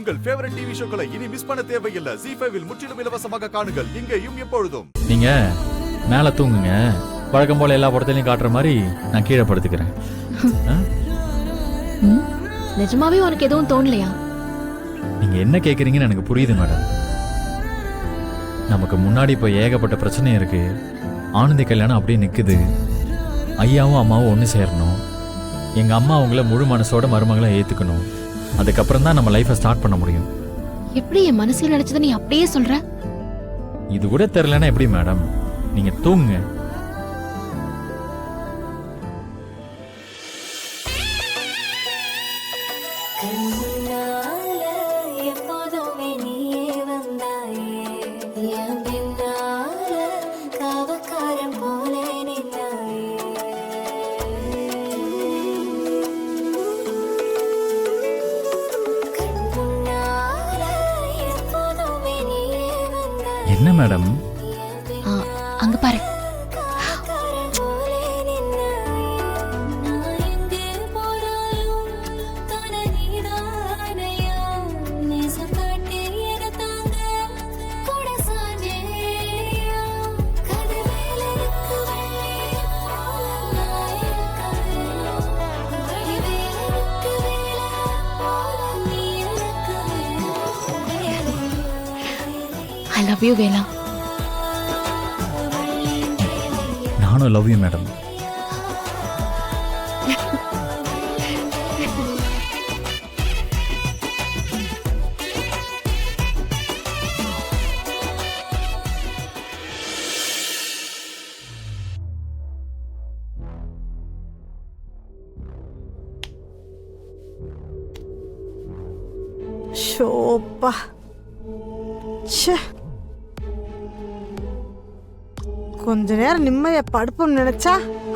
உங்கள் favourite TV ஷோக்களை இனி miss பண்ண தேவையில்லை. ZEE5 இல் முற்றிலும் இலவசமாக காணுங்கள், இங்கேயும் எப்பொழுதும். நீங்க மேல தூங்குங்க, வழக்கம் போல எல்லா படத்திலையும் காட்டுற மாதிரி நான் கீழே படுத்துக்கிறேன். நிஜமாவே உனக்கு எதுவும் தோணலையா? நீங்க என்ன கேக்குறீங்கன்னு எனக்கு புரியுது மேடம். நமக்கு முன்னாடி இப்ப ஏகப்பட்ட பிரச்சனை இருக்கு. ஆனந்தி கல்யாணம் அப்படியே நிக்குது. ஐயாவும் அம்மாவும் ஒன்று சேரணும். எங்க அம்மா அவங்கள முழு மனசோட மருமகளை ஏத்துக்கணும். அதுக்கப்புறம் தான் நம்ம லைஃபை ஸ்டார்ட் பண்ண முடியும். எப்படி என் மனசுல நினைச்சதை நீ அப்படியே சொல்ற? இது கூட தெரியலன்னா எப்படி மேடம்? நீங்க தூங்குங்க. என்ன மேடம்? அங்க பாரு. I love you, வேலா. நானும் லவ் யூ மேடம். ஷோப்பா, கொஞ்ச நேரம் நிம்மதியா படுப்போம்னு நினைச்சா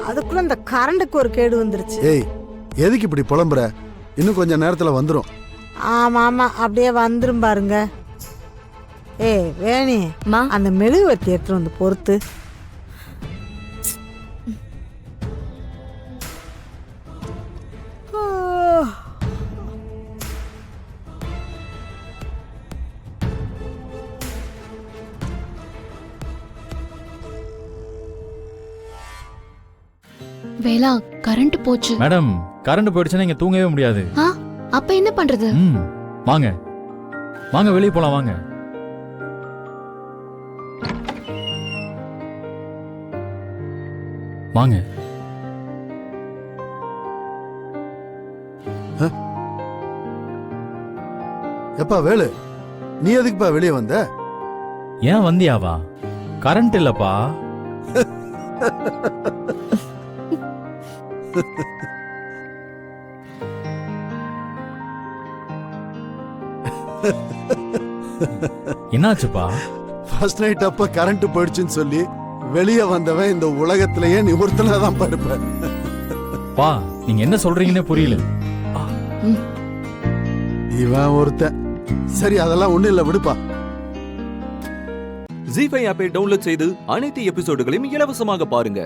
அதுக்குள்ள இந்த கரண்டுக்கு ஒரு கேடு வந்துருச்சு. ஏய், எதுக்கு இப்படி புலம்புற? இன்னும் கொஞ்ச நேரத்துல வந்துரும். ஆமா ஆமா, அப்படியே வந்துரும் பாருங்க. ஏய் வேணி, அந்த மெழுகுவர்த்தி எடுத்துட்டு வந்து பொறுத்து. வேலா, கரண்ட் போச்சு. மேடம், கரண்ட் போயிடுச்சுன்னா இங்க தூங்கவே முடியாது. அப்ப என்ன பண்றது? வாங்க வாங்க, வெளியே போலாம் வாங்க. வாங்க. எப்பா வேலு, நீ எதுக்குப்பா வெளியே வந்த? ஏன் வந்தியாவா? கரண்ட் இல்லப்பா. என்னாச்சுப்பா? ஃபர்ஸ்ட் நைட் அப்ப கரண்ட் போயிடுச்சுன்னு சொல்லி வெளியே வந்தவன் இந்த உலகத்திலேயே நீ ஒருத்தனா தான் பாருப்ப. பா, நீங்க என்ன சொல்றீங்கன்னு புரியல. இவன் ஒருத்தன். சரி, அதெல்லாம் ஒண்ணு இல்ல, விடுப்பா. ZEE5 ஆப்பை டவுன்லோட் செய்து அனைத்து எபிசோடுகளையும் இலவசமாக பாருங்க.